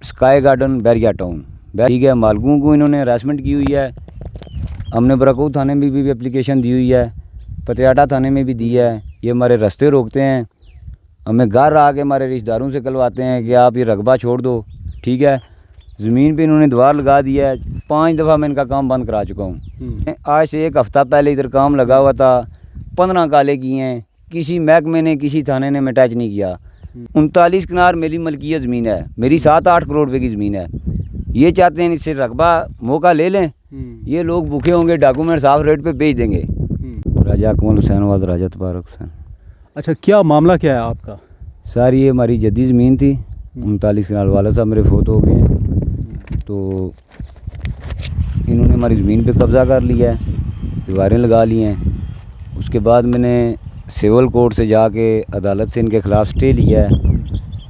Sky garden बैरिया town. ठीक है, मालकों को इन्होंने हरासमेंट की हुई है। हमने बराकू थाने में भी एप्लीकेशन दी हुई है, पतियाटा थाने में भी दी है। ये हमारे रास्ते रोकते हैं, हमें घर आके हमारे रिश्तेदारों से कलवाते हैं कि आप ये रकबा छोड़ दो। ठीक है, ज़मीन पे इन्होंने दीवार लगा दिया है। 5 दफ़ा मैं इनका काम बंद करा चुका हूँ। आज से 1 हफ़्ता पहले इधर काम लगा हुआ था, 15 काले किए हैं। किसी महकमे ने, किसी थाने ने अटैच नहीं किया। 39 कनाल मेरी मलकियत ज़मीन है, मेरी 7-8 करोड़ रुपए की ज़मीन है। ये चाहते हैं इससे रकबा मौका ले लें, ये लोग भूखे होंगे, डॉक्यूमेंट साफ रेट पे बेच देंगे। राजा अकमल हुसैन वाद राजा तबारक हुसैन। अच्छा, क्या मामला क्या है आपका? सर ये हमारी जद्दी ज़मीन थी, 39 कनाल। वाला साहब मेरे फोत हो गए हैं, तो इन्होंने हमारी ज़मीन पे कब्ज़ा कर लिया है, दीवारें लगा ली हैं। उसके बाद मैंने सिविल कोर्ट से जाके अदालत से इनके ख़िलाफ़ स्टे लिया है।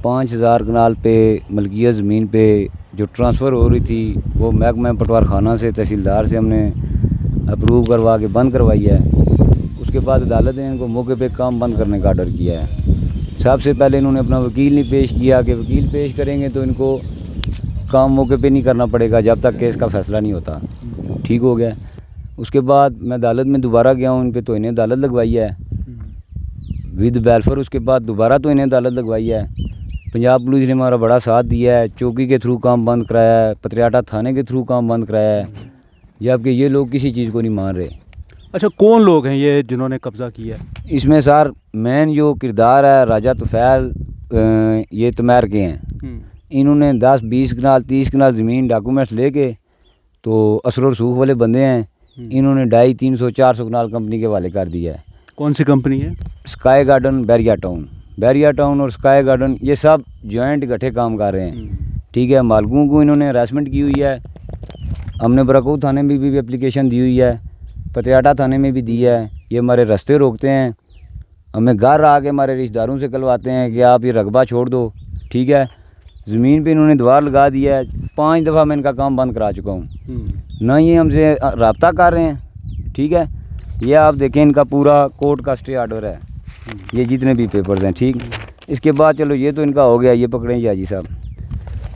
5000 कनाल पे मलकियत ज़मीन पे जो ट्रांसफ़र हो रही थी वो महकमा पटवार खाना से, तहसीलदार से हमने अप्रूव करवा के बंद करवाई है। उसके बाद अदालत ने इनको मौके पे काम बंद करने का आर्डर किया है। सबसे पहले इन्होंने अपना वकील नहीं पेश किया कि वकील पेश करेंगे तो इनको काम मौके पे नहीं करना पड़ेगा जब तक केस का फ़ैसला नहीं होता। ठीक हो गया। उसके बाद मैं अदालत में दोबारा गया हूँ, इन पे तो इन्हें अदालत लगवाई है विद वेलफेयर। उसके बाद दोबारा तो इन्हें अदालत लगवाई है। पंजाब पुलिस ने हमारा बड़ा साथ दिया है, चौकी के थ्रू काम बंद कराया है, पतियाटा थाने के थ्रू काम बंद कराया है, जबकि ये लोग किसी चीज़ को नहीं मान रहे। अच्छा, कौन लोग हैं ये जिन्होंने कब्ज़ा किया है? इसमें सर मेन जो किरदार है राजा तुफैल, ये तमैर के हैं। इन्होंने 10-20 कनाल 30 कनाल ज़मीन डॉक्यूमेंट्स लेके, तो असर रसूख वाले बंदे हैं, इन्होंने 250-300-400 कनाल कंपनी के हवाले कर दिया है। कौन सी कंपनी है? स्काई गार्डन बैरिया टाउन। बैरिया टाउन और स्काई गार्डन ये सब जॉइंट इकट्ठे काम कर रहे हैं। ठीक है, मालकों को इन्होंने हरासमेंट की हुई है। हमने बराकू थाने में भी एप्लीकेशन दी हुई है, पतियाटा थाने में भी दी है। ये हमारे रास्ते रोकते हैं, हमें घर आके हमारे रिश्तेदारों से कलवाते हैं कि आप ये रकबा छोड़ दो। ठीक है, ज़मीन पे इन्होंने दीवार लगा दिया है। 5 दफ़ा मैं इनका काम बंद करा चुका हूँ, ना ये हमसे रब्ता कर रहे हैं। ठीक है, ये आप देखें इनका पूरा कोर्ट का स्टे ऑर्डर है, ये जितने भी पेपर्स हैं। ठीक, इसके बाद चलो ये तो इनका हो गया, ये पकड़ें जी साहब,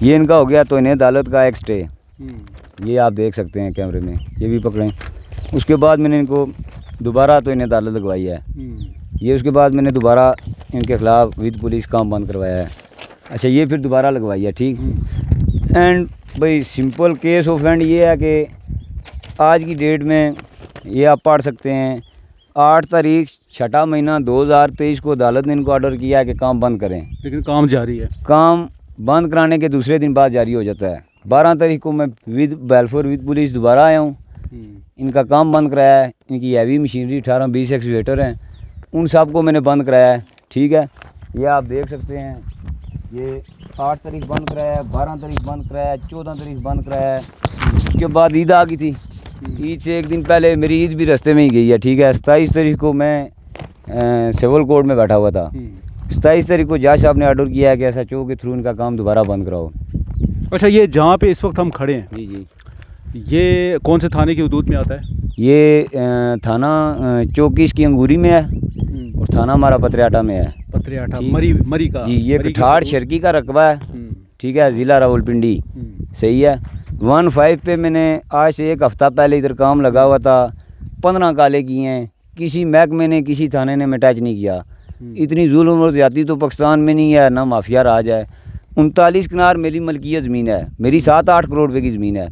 ये इनका हो गया। तो इन्हें अदालत का एक स्टे, ये आप देख सकते हैं कैमरे में, ये भी पकड़ें। उसके बाद मैंने इनको दोबारा तो इन्हें अदालत लगवाई है। ये उसके बाद मैंने दोबारा इनके ख़िलाफ़ विद पुलिस काम बंद करवाया है। अच्छा, ये फिर दोबारा लगवाई है। ठीक, एंड भाई सिंपल केस ऑफ एंड ये है कि आज की डेट में ये आप पढ़ सकते हैं 8 तारीख 6 महीना 2023 को अदालत ने इनको ऑर्डर किया है कि काम बंद करें, लेकिन काम जारी है। काम बंद कराने के दूसरे दिन बाद जारी हो जाता है। 12 तारीख को मैं विद वेलफेयर विद पुलिस दोबारा आया हूँ, इनका काम बंद कराया है। इनकी हैवी मशीनरी 18-20 एक्सवेटर हैं, उन सब को मैंने बंद कराया है। ठीक है, ये आप देख सकते हैं, ये 8 तारीख बंद कराया है, 12 तारीख बंद कराया है, 14 तारीख बंद कराया है। उसके बाद ईद आ गई थी, ईद से 1 दिन पहले मेरी ईद भी रास्ते में ही गई है। ठीक है, 27 तारीख को मैं सिविल कोर्ट में बैठा हुआ था। 27 तारीख को जज साहब ने ऑर्डर किया है कि SHO के थ्रू इनका काम दोबारा बंद कराओ। अच्छा, ये जहाँ पे इस वक्त हम खड़े हैं, जी, ये कौन से थाने की हदूद में आता है? ये थाना चौकी इसकी अंगूरी में है और थाना हमारा पतियाटा में है। पतियाटा मरी का जी, ये कठाड़ शर्की का रकबा है। ठीक है, ज़िला रावलपिंडी। सही है। 15 पे मैंने आज से 1 हफ़्ता पहले इधर काम लगा हुआ था, 15 काले किए हैं। किसी महकमे ने, किसी थाने ने अटैच नहीं किया। इतनी जुल्म और ज़्यादती तो पाकिस्तान में नहीं है, ना माफिया राज है। 39 कनाल मेरी मलकियत ज़मीन है, मेरी 7-8 करोड़ रुपए की ज़मीन है।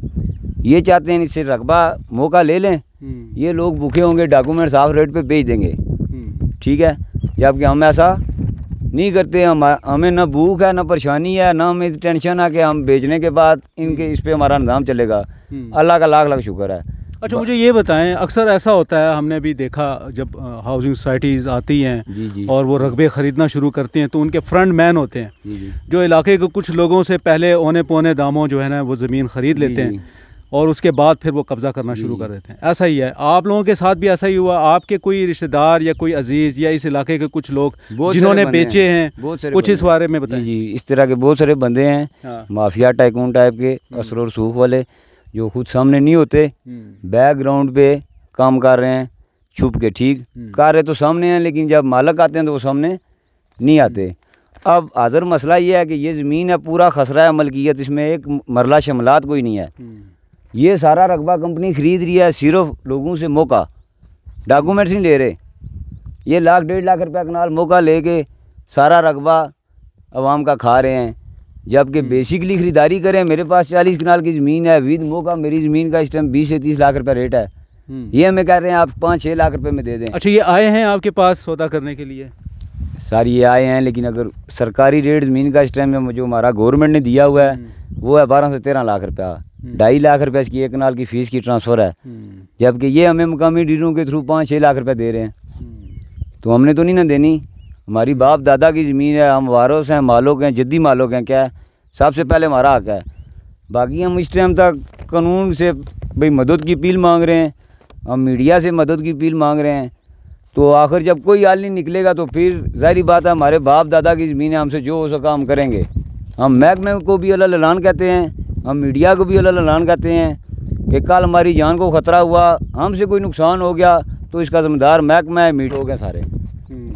ये चाहते हैं इससे रकबा मौका ले लें, ये लोग भूखे होंगे, डॉक्यूमेंट साफ रेट पे बेच देंगे। ठीक है, जबकि हम ऐसा नहीं करते। हमें ना भूख है, ना परेशानी है, ना हमें टेंशन है कि हम बेचने के बाद इनके इस पे हमारा निज़ाम चलेगा। अल्लाह का लाख लाख शुक्र है। अच्छा, मुझे ये बताएं, अक्सर ऐसा होता है, हमने भी देखा जब हाउसिंग सोसाइटीज़ आती हैं जी, और वो रकबे ख़रीदना शुरू करती हैं तो उनके फ्रंट मैन होते हैं जी, जो इलाके के कुछ लोगों से पहले औने पौने दामों जो है ना वो ज़मीन ख़रीद लेते हैं और उसके बाद फिर वो कब्ज़ा करना शुरू कर देते हैं। ऐसा ही है, आप लोगों के साथ भी ऐसा ही हुआ? आपके कोई रिश्तेदार या कोई अजीज़ या इस इलाके के कुछ लोग जिन्होंने बेचे हैं, कुछ इस बारे में बताएं। जी, इस तरह के बहुत सारे बंदे हैं। हाँ। माफिया टाइकून टाइप के, असर रसूख वाले, जो खुद सामने नहीं होते, बैकग्राउंड पे काम कर रहे हैं छुप के। ठीक, कर रहे तो सामने हैं, लेकिन जब मालक आते हैं तो वो सामने नहीं आते। अब हाज़िर मसला ये है कि ये ज़मीन है पूरा खसरा है मलकियत, इसमें एक मरला शमलात कोई नहीं है। ये सारा रकबा कंपनी ख़रीद रही है सिर्फ लोगों से मौका, डॉक्यूमेंट्स नहीं ले रहे। ये लाख 1.5 लाख रुपया कनाल मौका लेके सारा रकबा आवाम का खा रहे हैं, जबकि बेसिकली ख़रीदारी करें। मेरे पास 40 कनाल की ज़मीन है, विद मौका मेरी ज़मीन का इस टाइम 20 से 30 लाख रुपया रेट है। ये हमें कह रहे हैं आप 5-6 लाख रुपए में दे दें। अच्छा, ये आए हैं आपके पास सौदा करने के लिए? सारी ये आए हैं, लेकिन अगर सरकारी रेट ज़मीन का इस टाइम में जो हमारा गवर्नमेंट ने दिया हुआ है वो है 12 से 13 लाख रुपया। 2.5 लाख रुपया इसकी 1 कनाल की फ़ीस की ट्रांसफ़र है, जबकि ये हमें मुकामी डीलरों के थ्रू 5-6 लाख रुपया दे रहे हैं। तो हमने तो नहीं ना देनी, हमारी बाप दादा की ज़मीन है, हम वारिस हैं, मालिक हैं, जद्दी मालिक हैं। क्या है, सबसे पहले हमारा हक है। बाकी हम इस टाइम तक कानून से भाई मदद की अपील मांग रहे हैं, हम मीडिया से मदद की अपील मांग रहे हैं। तो आखिर जब कोई हल नहीं निकलेगा तो फिर ज़ाहिर बात है हमारे बाप दादा की ज़मीन है, हमसे जो हो सका हम करेंगे। हम महकमे को भी अलग ऐलान कहते हैं, हम मीडिया को भी अलग ऐलान कहते हैं कि कल हमारी जान को ख़तरा हुआ, हमसे कोई नुकसान हो गया तो इसका ज़िम्मेदार महकमा है, मीडिया हो गया सारे।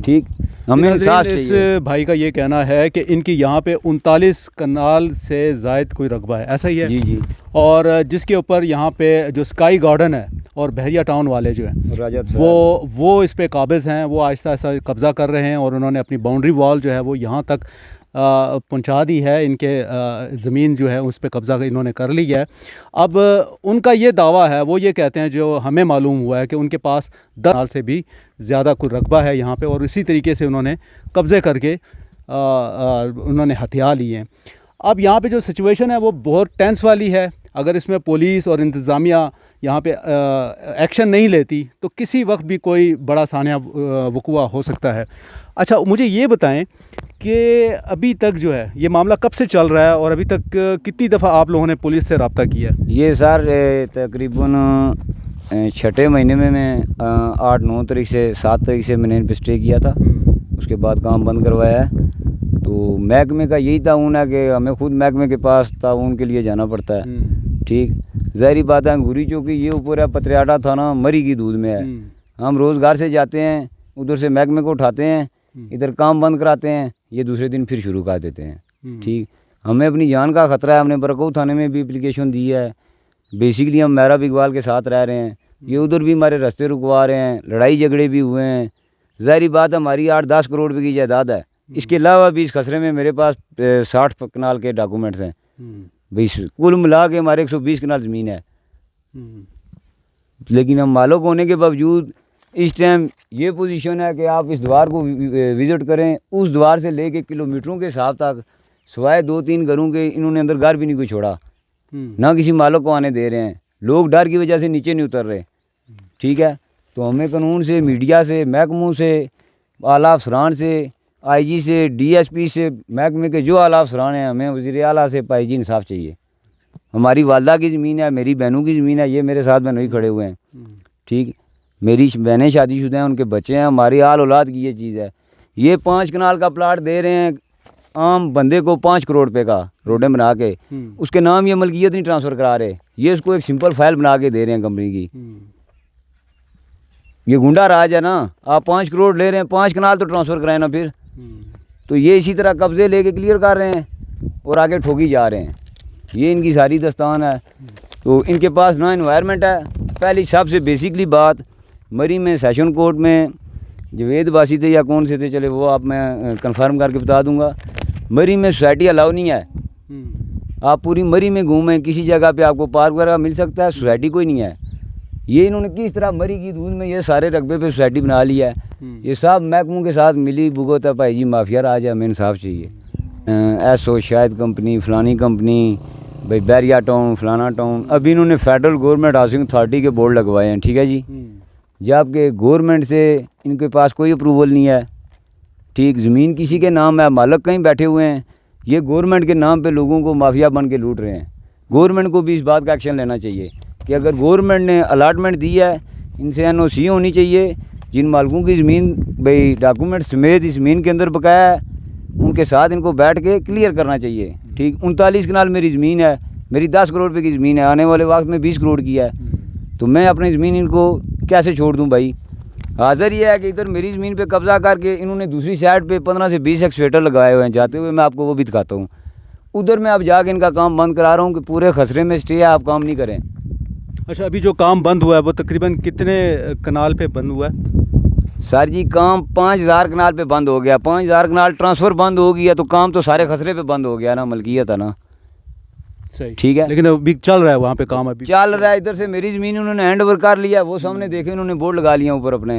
ठीक, हमें इंसाफ चाहिए। इस भाई का ये कहना है कि इनकी यहाँ पे 39 कनाल से ज़ायद कोई रकबा है, ऐसा ही है? जी जी। और जिसके ऊपर यहाँ पे जो स्काई गार्डन है और बहरिया टाउन वाले जो हैं वो इस पे काबिज़ हैं, वो आहिस्ता आहिस्ता कब्ज़ा कर रहे हैं और उन्होंने अपनी बाउंड्री वॉल जो है वो यहाँ तक पहुँचा दी है। इनके ज़मीन जो है उस पे कब्ज़ा इन्होंने कर लिया है। अब उनका ये दावा है, वो ये कहते हैं, जो हमें मालूम हुआ है कि उनके पास 10 साल से भी ज़्यादा कोई रकबा है यहाँ पे और इसी तरीके से उन्होंने कब्ज़े करके उन्होंने हथियार लिए हैं। अब यहाँ पे जो सिचुएशन है वो बहुत टेंस वाली है। अगर इसमें पुलिस और इंतज़ामिया यहाँ पे एक्शन नहीं लेती तो किसी वक्त भी कोई बड़ा सानिया वक़ुआ हो सकता है। अच्छा, मुझे ये बताएं कि अभी तक जो है ये मामला कब से चल रहा है और अभी तक कितनी दफ़ा आप लोगों ने पुलिस से रब्ता किया? ये सर तकरीबन 6ठे महीने में मैं 8-9 तारीख से 7 तारीख से मैंने इन पर स्टे किया था, उसके बाद काम बंद करवाया है। तो महकमे का यही ताउन है कि हमें खुद महकमे के पास ताउन के लिए जाना पड़ता है। ठीक, ज़ाहिर बात है अंगूरी चौकी ये ऊपर है, पत्रियाटा थाना मरी की दूध में है। हम रोज़गार से जाते हैं, उधर से महकमे को उठाते हैं, इधर काम बंद कराते हैं, ये दूसरे दिन फिर शुरू कर देते हैं। ठीक, हमें अपनी जान का ख़तरा है। हमने बरकऊ थाने में भी एप्लीकेशन दी है। बेसिकली हम मेहराब इकबाल के साथ रह रहे हैं, ये उधर भी हमारे रास्ते रुकवा रहे हैं, लड़ाई झगड़े भी हुए हैं। ज़ाहिर बात है हमारी 8-10 करोड़ रुपये की जायदाद है। इसके अलावा भी इस खसरे में मेरे पास 60 कनाल के डॉक्यूमेंट्स हैं। भाई कुल मिला के हमारे 120 कनाल ज़मीन है। लेकिन हम मालिक होने के बावजूद इस टाइम ये पोजीशन है कि आप इस द्वार को विज़िट करें, उस द्वार से लेके किलोमीटरों के हिसाब तक सिवाय 2-3 घरों के इन्होंने अंदर घर भी नहीं कोई छोड़ा, ना किसी मालिक को आने दे रहे हैं। लोग डर की वजह से नीचे नहीं उतर रहे। ठीक है, तो हमें कानून से, मीडिया से, महकमों से, आला अफसरान से, IG से, DSP से, महकमे के जो आला अफसरान हैं, हमें वज़ीर आला से पाइजी इंसाफ चाहिए। हमारी वालदा की ज़मीन है, मेरी बहनों की ज़मीन है, ये मेरे साथ बहनों ही खड़े हुए हैं। ठीक, मेरी बहनें शादीशुदा हैं, उनके बच्चे हैं, हमारी आल औलाद की ये चीज़ है। ये 5 कनाल का प्लाट दे रहे हैं आम बंदे को 5 करोड़ रुपए का, रोडें बना के, उसके नाम ये मलकियत नहीं ट्रांसफ़र करा रहे, ये उसको एक सिंपल फाइल बना के दे रहे हैं कंपनी की। ये गुंडा राज है ना, आप 5 करोड़ ले रहे हैं, 5 कनाल तो ट्रांसफ़र कराएं ना फिर। तो ये इसी तरह कब्ज़े लेके क्लियर कर रहे हैं और आगे ठोकी जा रहे हैं। ये इनकी सारी दस्तान है। तो इनके पास ना इन्वायरमेंट है। पहली सबसे बेसिकली बात, मरी में सेशन कोर्ट में जवेद बासी थे या कौन से थे, चले वो आप मैं कंफर्म करके बता दूंगा। मरी में सोसाइटी अलाउ नहीं है। आप पूरी मरी में घूमें, किसी जगह पे आपको पार्क वगैरह मिल सकता है, सोसाइटी कोई नहीं है। ये इन्होंने किस तरह मरी की दूध में ये सारे रकबे पे सोसाइटी बना लिया है। ये सब महकमों के साथ मिली भुगत है। भाई जी माफिया राज है, हमें इंसाफ चाहिए। SO शायद कंपनी, फलानी कंपनी, भाई बैरिया टाउन, फलाना टाउन, अभी इन्होंने फेडरल गवर्नमेंट हाउसिंग अथॉरिटी के बोर्ड लगवाए हैं। ठीक है जी, जबकि गवर्नमेंट से इनके पास कोई अप्रूवल नहीं है। ठीक, ज़मीन किसी के नाम है, मालिक कहीं बैठे हुए हैं, ये गवर्नमेंट के नाम पे लोगों को माफिया बन के लूट रहे हैं। गवर्नमेंट को भी इस बात का एक्शन लेना चाहिए कि अगर गवर्नमेंट ने अलाटमेंट दी है, इनसे NOC होनी चाहिए। जिन मालिकों की ज़मीन भाई डॉक्यूमेंट समेत इस ज़मीन के अंदर बकाया है, उनके साथ इनको बैठ के क्लियर करना चाहिए। ठीक, 39 कनाल मेरी ज़मीन है, मेरी 10 करोड़ रुपए की ज़मीन है, आने वाले वक्त में 20 करोड़ की है। तो मैं अपनी ज़मीन इनको कैसे छोड़ दूं भाई? हाज़र ये है कि इधर मेरी ज़मीन पे कब्ज़ा करके इन्होंने दूसरी साइड पे 15 से 20 एक्सवेटर लगाए हुए हैं। जाते हुए मैं आपको वो भी दिखाता हूँ। उधर मैं अब जाके इनका काम बंद करा रहा हूँ कि पूरे खसरे में स्टे है, आप काम नहीं करें। अच्छा, अभी जो काम बंद हुआ है वो तकरीबन कितने कनाल पे बंद हुआ है? सर जी काम 5000 कनाल पे बंद हो गया। 5000 कनाल ट्रांसफ़र बंद हो गया तो काम तो सारे खसरे पे बंद हो गया ना, मलकियत है ना। सही, ठीक है, लेकिन अभी चल रहा है वहाँ पे काम? अभी चल रहा है। इधर से मेरी ज़मीन उन्होंने हैंड ओवर कर लिया। वो सामने देखे उन्होंने बोर्ड लगा लिया ऊपर अपने।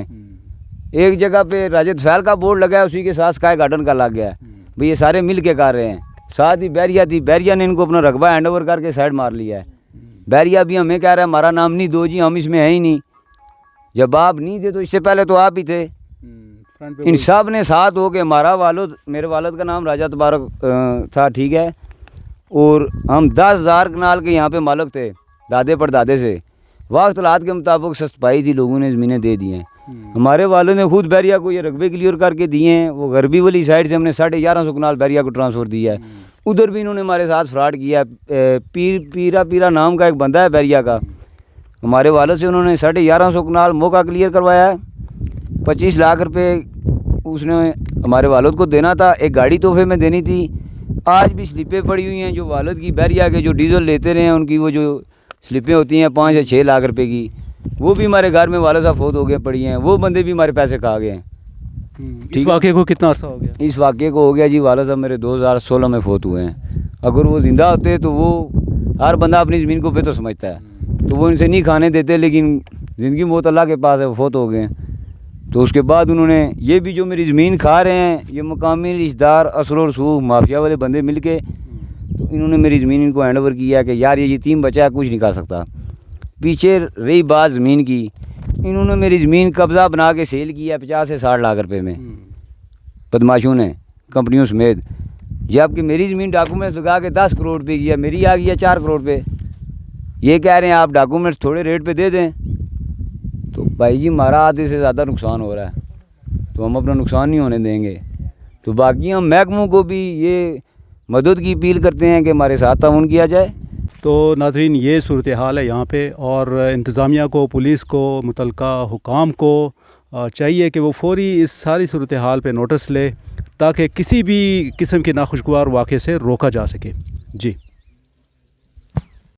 एक जगह पे राजद फैल का बोर्ड लगा है, उसी के साथ स्काई गार्डन का लग गया है। भाई ये सारे मिल के कर रहे हैं। साथ ही बैरिया थी, बैरिया ने इनको अपना रकबा हैंड ओवर करके साइड मार लिया है। बैरिया भी हमें कह रहा है हमारा नाम नहीं दो जी, हम इसमें है ही नहीं। जब आप नहीं थे तो इससे पहले तो आप ही थे। इन सब ने साथ हो के हमारा वालिद, मेरे वालिद का नाम राजा तबारक था, ठीक है, और हम 10,000 कनाल के यहाँ पे मालिक थे दादे परदादे से। वक्त हालात के मुताबिक सस्पाई थी, लोगों ने ज़मीनें दे दी हैं। हमारे वालों ने खुद बैरिया को ये रकबे क्लियर करके दिए हैं। वो गरबी वाली साइड से हमने 1150 कनाल बैरिया को ट्रांसफ़र दिया है। उधर भी इन्होंने हमारे साथ फ्रॉड किया है। पीरा नाम का एक बंदा है बैरिया का, हमारे वालों से उन्होंने 1150 कनाल मौका क्लियर करवाया है। 25 लाख रुपए उसने हमारे वालिद को देना था, एक गाड़ी तोहफे में देनी थी। आज भी स्लिपें पड़ी हुई हैं जो वालिद की बैरिया के जो डीजल लेते रहे हैं, उनकी वो जो स्लिपें होती हैं 5 या 6 लाख रुपए की, वो भी हमारे घर में वालिद साहब फोत हो गए पड़ी हैं। वो बंदे भी हमारे पैसे खा गए हैं। इस वाक़े को कितना अर्सा हो गया? इस वाक़े को हो गया जी, वालिद साहब मेरे 2016 में फोत हुए हैं। अगर वो ज़िंदा होते तो वो, हर बंदा अपनी ज़मीन को बेहतर समझता है, तो वो इनसे नहीं खाने देते, लेकिन ज़िंदगी मौत अल्लाह के पास है, वो फोत हो गए हैं। तो उसके बाद उन्होंने ये भी जो मेरी ज़मीन खा रहे हैं, ये मुकामी रिश्तेदार असर और सूख माफिया वाले बंदे मिल के, तो इन्होंने मेरी ज़मीन इनको हैंड ओवर किया कि यार ये यतीम बच्चा है, कुछ नहीं कर सकता। पीछे रही बात ज़मीन की, इन्होंने मेरी ज़मीन कब्ज़ा बना के सेल किया 50 से 60 लाख रुपए में, बदमाशों ने, कंपनियों समेत। जबकि मेरी ज़मीन डॉक्यूमेंट्स लगा के 10 करोड़ पे किया, मेरी आ गया 4 करोड़ पे। ये कह रहे हैं आप डॉक्यूमेंट्स थोड़े रेट पे दे दें। तो भाई जी हमारा आधे से ज़्यादा नुकसान हो रहा है, तो हम अपना नुकसान नहीं होने देंगे। तो बाकी हम महकमों को भी ये मदद की अपील करते हैं कि हमारे साथ ताउन किया जाए। तो नाज़रीन, ये सूरत हाल है यहाँ पे, और इंतज़ामिया को, पुलिस को, मुतलका हुकाम को चाहिए कि वो फ़ौरी इस सारी सूरत हाल पे नोटिस ले, ताकि किसी भी किस्म के नाखुशगवार वाक़े से रोका जा सके। जी।